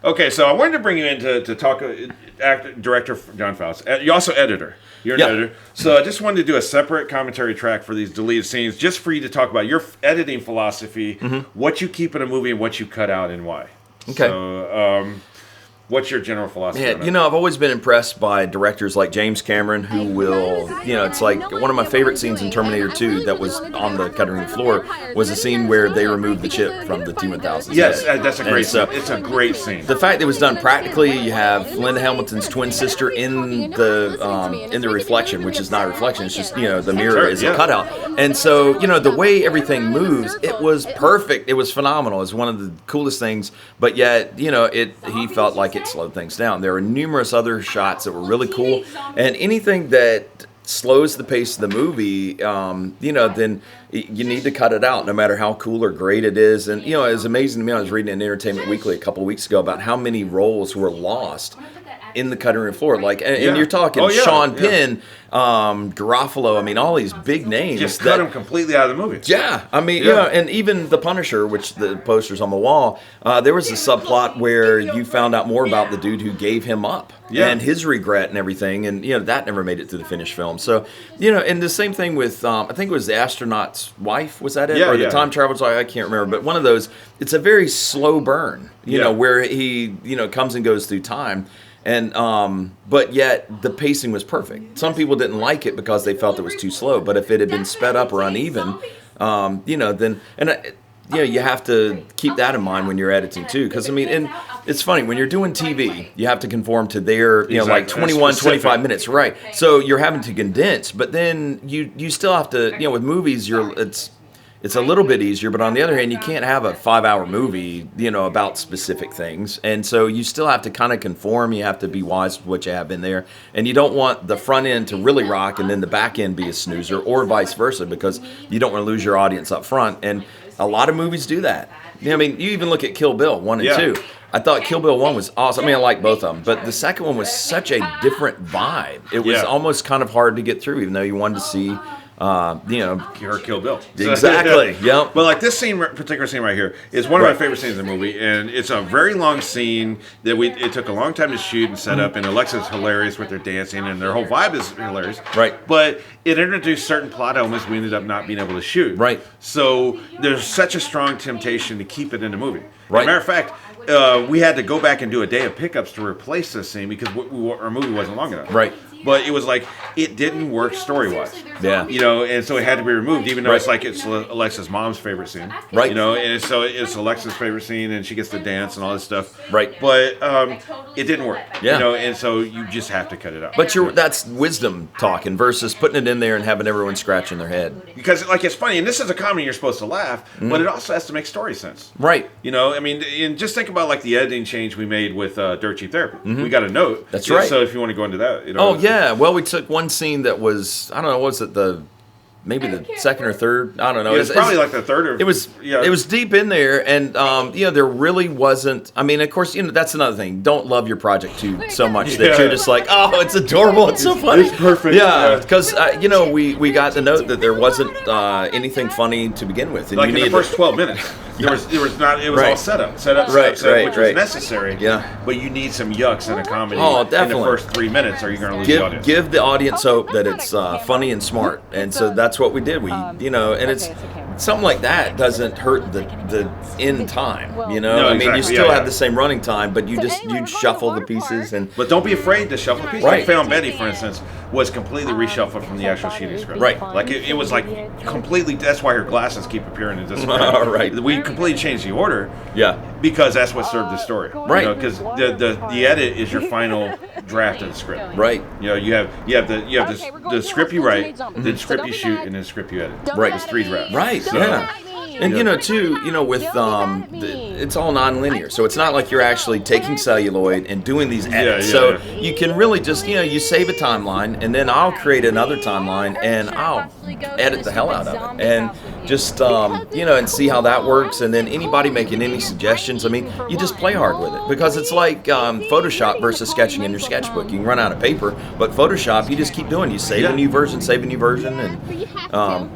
Okay, so I wanted to bring you in to talk, director John Foutz. You're also editor. You're an editor. So I just wanted to do a separate commentary track for these deleted scenes, just for you to talk about your editing philosophy, what you keep in a movie and what you cut out and why. Okay. So, what's your general philosophy on it? I've always been impressed by directors like James Cameron, who will, it's like one of my favorite scenes in Terminator 2 that was on the cutting room floor was a scene where they removed the chip from the T-1000. Yes, that's a great scene. It's a great scene. The fact that it was done practically, you have Linda Hamilton's twin sister in the reflection, which is not a reflection, it's just, the mirror is a cutout. And so, the way everything moves, it was perfect. It was phenomenal. It was one of the coolest things, but yet, he felt like it slowed things down. There were numerous other shots that were really cool, and anything that slows the pace of the movie, then you need to cut it out, no matter how cool or great it is. And it was amazing to me. I was reading in Entertainment Weekly a couple of weeks ago about how many roles were lost in the cutting room floor. Like, and you're talking Sean Penn, Garofalo. All these big names. Just cut them completely out of the movie. Yeah, and even The Punisher, which the poster's on the wall, there was a subplot where you found out more about the dude who gave him up and his regret and everything, and that never made it through the finished film. So, and the same thing with, I think it was the astronaut's wife, was that it? Yeah, or the time travel's wife, I can't remember, but one of those, it's a very slow burn, where he, comes and goes through time. And but yet the pacing was perfect. Some people didn't like it because they felt it was too slow. But if it had been sped up or uneven, then you have to keep that in mind when you're editing too. Because and it's funny when you're doing TV, you have to conform to their like 21, 25 minutes, right? So you're having to condense, but then you still have to with movies it's a little bit easier, but on the other hand, you can't have a 5-hour movie, about specific things. And so you still have to kind of conform. You have to be wise with what you have in there. And you don't want the front end to really rock and then the back end be a snoozer, or vice versa, because you don't want to lose your audience up front. And a lot of movies do that. You even look at Kill Bill 1 and 2. I thought Kill Bill 1 was awesome. I like both of them. But the second one was such a different vibe. It was almost kind of hard to get through, even though you wanted to see her Kill Bill. Exactly. Yep. But like this particular scene right here is one of my favorite scenes in the movie, and it's a very long scene that it took a long time to shoot and set up. And Alexa's hilarious with their dancing, and their whole vibe is hilarious. Right. But it introduced certain plot elements we ended up not being able to shoot. Right. So there's such a strong temptation to keep it in the movie. Right. As a matter of fact, we had to go back and do a day of pickups to replace this scene because our movie wasn't long enough. Right. But it was like, it didn't work story-wise. Yeah. And so it had to be removed, even though it's like it's Alexa's mom's favorite scene. Right. And so it's Alexa's favorite scene, and she gets to dance and all this stuff. Right. But it didn't work. Yeah. And so you just have to cut it out. But that's wisdom talking versus putting it in there and having everyone scratching their head. Because, it's funny, and this is a comedy, you're supposed to laugh, but it also has to make story sense. Right. And just think about, the editing change we made with Dirt Cheap Therapy. Mm-hmm. We got a note. That's right. So if you want to go into that, Oh, yeah. Well, we took one scene that was, I don't know, was it maybe the second or third? I don't know. Yeah, it's probably like the third or... It was deep in there, and, there really wasn't... of course, that's another thing. Don't love your project so much that you're just like, oh, it's adorable, it's so funny. It's perfect. Yeah, because, we got the note that there wasn't anything funny to begin with. And in the first 12 minutes. It was all set up, which was necessary. Yeah. But you need some yucks in a comedy definitely. in the first 3 minutes, or you're going to lose the audience. Give the audience hope that it's funny and smart, and so that's what we did. We, and it's something like that doesn't hurt the end time. No, exactly. You still have the same running time, but you shuffle the pieces But don't be afraid to shuffle the pieces. Right. Like Found Betty, for instance, was completely reshuffled from the actual shooting script. Right. Like it was like completely. That's why her glasses keep appearing in this script. Right. We completely changed the order. Yeah. Because that's what served the story. Right. Because the edit is your final draft of the script. Right. You have the script you write, the script you shoot, and then the script you edit. Right. It's 3 drafts. Right. So, yeah. And with it's all non-linear, so it's not like you're actually taking celluloid and doing these edits. You can really just you save a timeline, and then I'll create another timeline, and I'll edit the hell out of it, and just and see how that works. And then anybody making any suggestions, I mean, you just play hard with it, because it's like Photoshop versus sketching in your sketchbook. You can run out of paper, but Photoshop, you just keep doing. You save a new version, and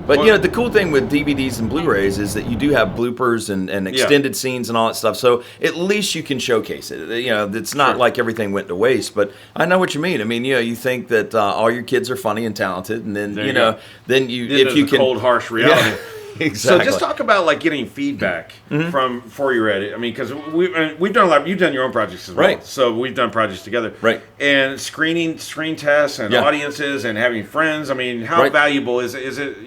but the cool thing with DVDs and Blu-rays is that you do have bloopers and extended scenes and all that stuff. So at least you can showcase it. It's not like everything went to waste. But I know what you mean. I mean, you think that all your kids are funny and talented, and then then if you can cold, harsh reality. Yeah. Exactly. So just talk about like getting feedback from for your edit. I mean, because we've done a lot. You've done your own projects as well, right? So we've done projects together, right? And screen tests and audiences and having friends. I mean, how valuable is it?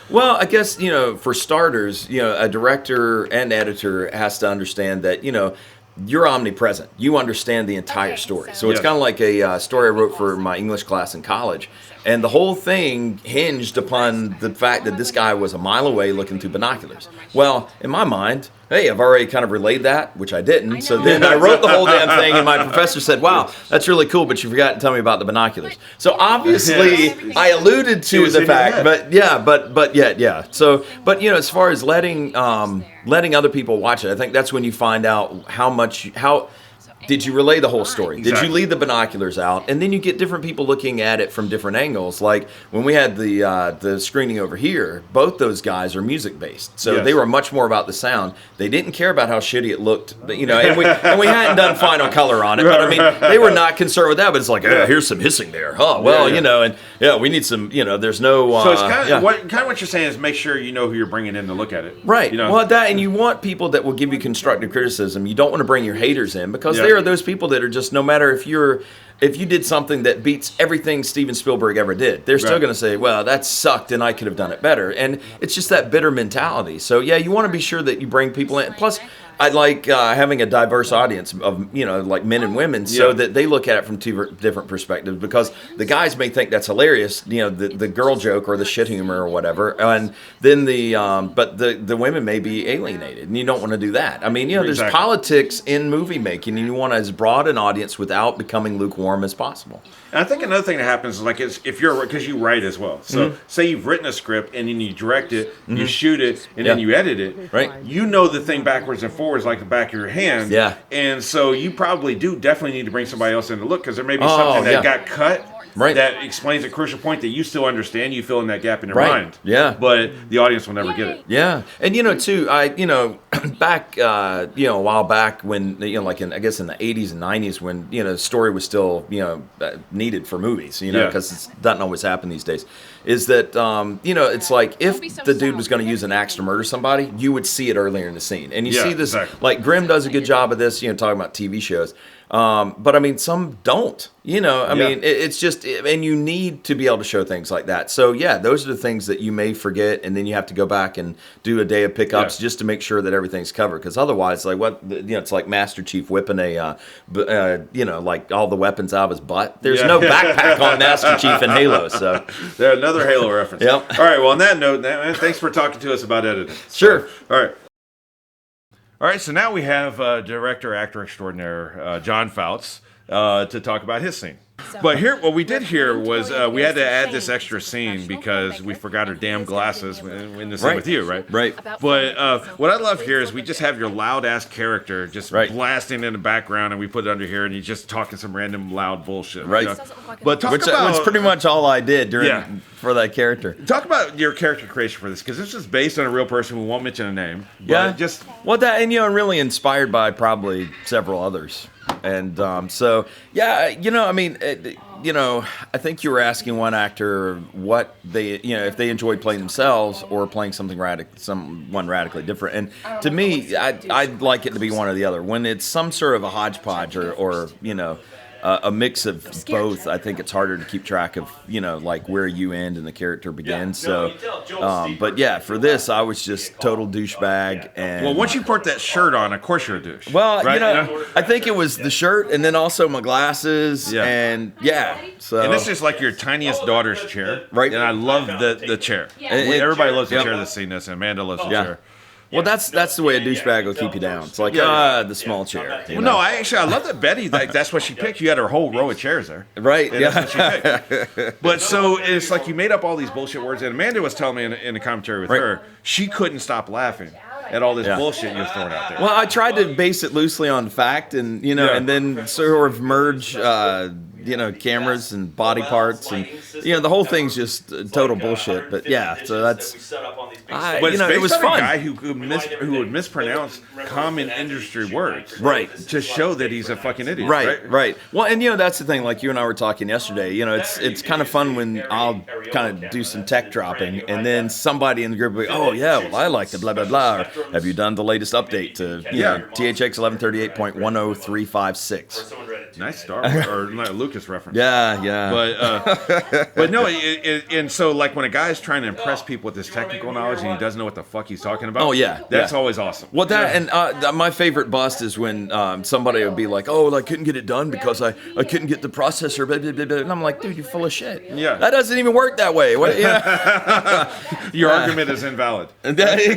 Well, I guess for starters, a director and editor has to understand that you're omnipresent. You understand the entire story. So it's kind of like a story I wrote for my English class in college. And the whole thing hinged upon the fact that this guy was a mile away looking through binoculars. Well, in my mind, hey, I've already kind of relayed that, which I didn't. So then I wrote the whole damn thing, and my professor said, wow, that's really cool, but you forgot to tell me about the binoculars. So obviously, I alluded to the fact, but So, but as far as letting other people watch it, I think that's when you find out how did you relay the whole story? Exactly. Did you leave the binoculars out? And then you get different people looking at it from different angles. Like when we had the screening over here, both those guys are music based, so they were much more about the sound. They didn't care about how shitty it looked, and we hadn't done final color on it. But I mean, they were not concerned with that. But it's like, here's some hissing there. Oh well, and we need some. There's no. So it's kind of what you're saying is make sure you know who you're bringing in to look at it. Right. Well, and you want people that will give you constructive criticism. You don't want to bring your haters in, because there are those people that are just, no matter if you did something that beats everything Steven Spielberg ever did, they're still going to say, well, that sucked and I could have done it better. And it's just that bitter mentality. So you want to be sure that you bring people in. Plus, I like having a diverse audience of, like men and women, so that they look at it from two different perspectives, because the guys may think that's hilarious, the girl joke or the shit humor or whatever, and then but the women may be alienated, and you don't want to do that. I mean, there's politics in movie making, and you want as broad an audience without becoming lukewarm as possible. And I think another thing that happens is like because you write as well. So say you've written a script and then you direct it, you shoot it, and then you edit it. Right. You know the thing backwards and forwards like the back of your hand. Yeah. And so you probably definitely need to bring somebody else in to look, because there may be something that got cut. Right. That explains a crucial point that you still understand. You fill in that gap in your mind. Yeah. But the audience will never get it. Yeah. And too, back a while back when like in the 80s and 90s, when the story was still needed for movies, because it doesn't always happen these days, is that it's like if the dude was going to use an axe to murder somebody, you would see it earlier in the scene. And you see this, like Grimm does a good job of this, talking about TV shows. But I mean, some don't, I mean, it's just, and you need to be able to show things like that. So those are the things that you may forget. And then you have to go back and do a day of pickups just to make sure that everything's covered. Cause otherwise, like it's like Master Chief whipping like all the weapons out of his butt. There's no backpack on Master Chief in Halo. So there's another Halo reference. Yep. All right. Well, on that note, thanks for talking to us about editing. Sure. All right. All right, so now we have director, actor extraordinaire John Foutz to talk about his scene. But here, what we did here was we had to add this extra scene because we forgot our damn glasses in the scene with you, right? Right. But what I love here is we just have your loud-ass character just blasting in the background, and we put it under here, and he's just talking some random loud bullshit. Right. But which was pretty much all I did for that character. Talk about your character creation for this, because this is based on a real person. We won't mention a name. And really inspired by probably several others. And I mean, I think you were asking one actor what they, if they enjoyed playing themselves or playing someone radically different. And to me, I'd like it to be one or the other. When it's some sort of a hodgepodge or a mix of both, I think it's harder to keep track of, like where you end and the character begins. But for this, I was just total douchebag. And well, once you put that shirt on, of course you're a douche. Well, right? I think it was the shirt and then also my glasses. So. And this is like your tiniest daughter's chair. Right. And I love the chair. Everybody loves the chair that's seen this, and Amanda loves the chair. Well, that's the way a douchebag will keep you down. It's like, the small chair. Well, no, I love that Betty, that's what she picked. You had her whole row of chairs there. Right, yeah. That's what she picked. But so it's like you made up all these bullshit words. And Amanda was telling me in a commentary with her, she couldn't stop laughing at all this bullshit you was throwing out there. Well, I tried to base it loosely on fact and, and then sort of merge, cameras and body parts and, the whole thing's just total bullshit. But yeah, so that's, but it's based it was on fun. A guy who would mispronounce common industry words. Right. To show that he's a fucking idiot. Right. Well, and that's the thing, like you and I were talking yesterday, it's kind of fun when I'll kind of do some tech dropping and then somebody in the group will be, oh yeah, well I like the blah, blah, blah. Or, have you done the latest update to, THX 1138.10356? Nice Star Wars, or Lucas reference. Yeah. But no, and so like when a guy's trying to impress people with his technical knowledge and he doesn't know what the fuck he's talking about. Oh yeah, that's always awesome. Well, and my favorite bust is when somebody would be like, "Oh, I couldn't get it done because I couldn't get the processor," blah, blah, blah, blah. And I'm like, "Dude, you're full of shit. Yeah, that doesn't even work that way." What, Your argument is invalid. Exactly.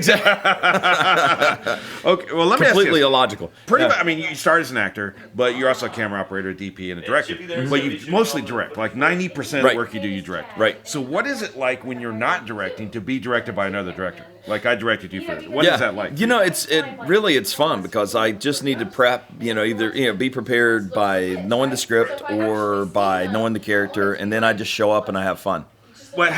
Okay, well let me ask you. Completely illogical. Pretty much. I mean, you started as an actor, but you're also a camera operator, a DP, and a director. But you mostly direct. Like 90% of the work you do, you direct. Right. So what is it like when you're not directing to be directed by another director? Like I directed you first. What is that like? It's fun because I just need to prep. Either be prepared by knowing the script or by knowing the character, and then I just show up and I have fun. But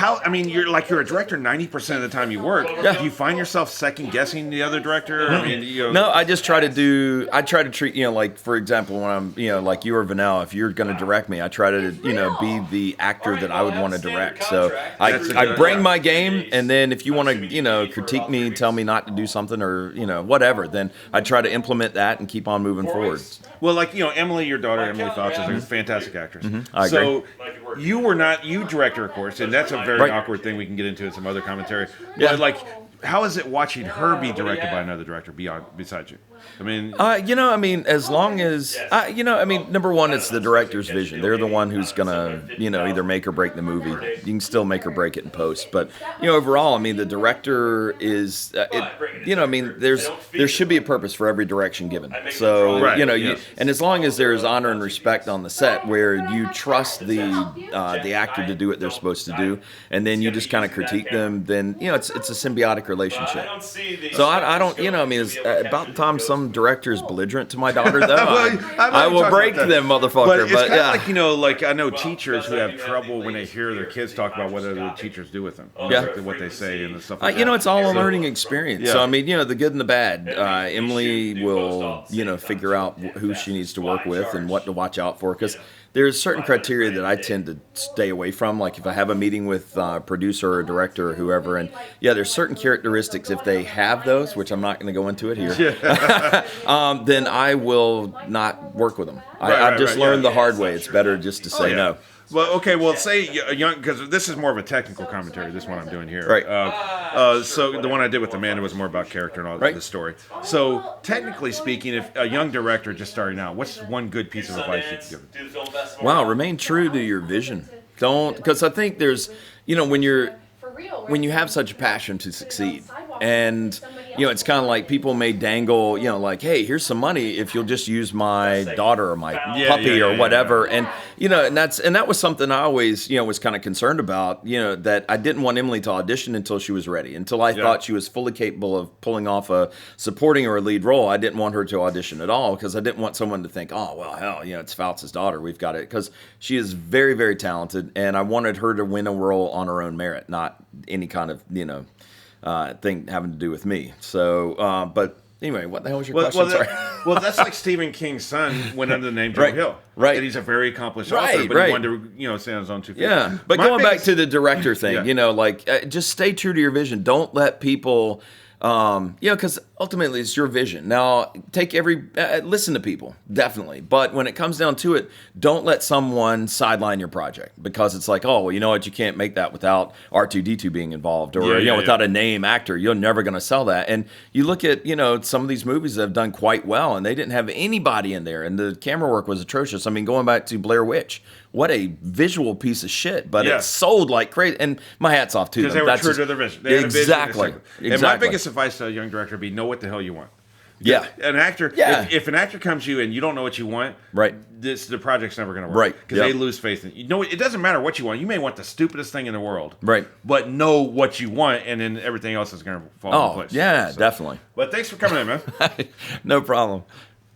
you're a director 90% of the time you work. Yeah. Do you find yourself second guessing the other director? Mm-hmm. No, I just try to treat, like, for example, when I'm, like you or Vanel, if you're going to direct me, I try to, be the actor that I would want to direct. So I bring my game, and then if you want to, critique me, tell me not to do something or, whatever, then I try to implement that and keep on moving forward. Well, Emily, your daughter, Emily Foutz, is a fantastic actress. Mm-hmm. I agree. So you direct her, of course, and that's a very awkward thing we can get into in some other commentary. Yeah. But how is it watching her be directed by another director besides you? As long as, number one, it's the director's vision. They're the one who's gonna, either make or break the movie. You can still make or break it in post, but overall, the director is, there should be a purpose for every direction given. So, and as long as there is honor and respect on the set, where you trust the actor to do what they're supposed to do, and then you just kind of critique them, then it's a symbiotic relationship. So I don't, it's about the time some director is belligerent to my daughter, though, I will break them, motherfucker. But it's kind of like, I know teachers who have trouble when they hear their kids talk about what other teachers do with them. What they say and the stuff like that. It's all a learning experience. Yeah. So, the good and the bad. Emily will, figure out who she needs to work with and what to watch out for, because there's certain criteria that I tend to stay away from. Like if I have a meeting with a producer or a director or whoever, and there's certain characteristics, if they have those, which I'm not going to go into it here, then I will not work with them. I've just learned the hard way. It's better just to say no. Well, okay. Well, say because this is more of a technical commentary. This one I'm doing here, right? So the one I did with Amanda was more about character and all the story. So technically speaking, if a young director just starting out, what's one good piece of advice you could give them? Wow, remain true to your vision. Don't, because I think there's, when you have such a passion to succeed, and it's kind of like people may dangle, like, hey, here's some money if you'll just use my daughter or my puppy or whatever. And and that was something I always was kind of concerned about, that I didn't want Emily to audition until she was ready, until I thought she was fully capable of pulling off a supporting or a lead role. I didn't want her to audition at all, because I didn't want someone to think, oh well, hell, it's Foutz's daughter, we've got it, because she is very, very talented, and I wanted her to win a role on her own merit, not any kind of thing having to do with me. So, but anyway, what the hell was your question? Sorry. Well, that's like Stephen King's son went under the name Joe Hill. Right. And he's a very accomplished author, but he wanted to, stand on his own 2 feet. Yeah. But going back to the director thing, just stay true to your vision. Don't let people, because Ultimately, it's your vision. Now, listen to people, definitely. But when it comes down to it, don't let someone sideline your project because it's like, oh, well, you know what? You can't make that without R2D2 being involved, or without a name actor. You're never going to sell that. And you look at some of these movies that have done quite well, and they didn't have anybody in there, and the camera work was atrocious. I mean, going back to Blair Witch. What a visual piece of shit, but it sold like crazy. And my hat's off to them. Because they were true to their vision. They exactly. Had a vision. And my biggest advice to a young director would be know what the hell you want. Yeah. An actor, if an actor comes to you and you don't know what you want, right, the project's never going to work. Right. Because they lose faith in you. It doesn't matter what you want. You may want the stupidest thing in the world. Right. But know what you want, and then everything else is going to fall into place. Yeah, definitely. But thanks for coming in, man. No problem.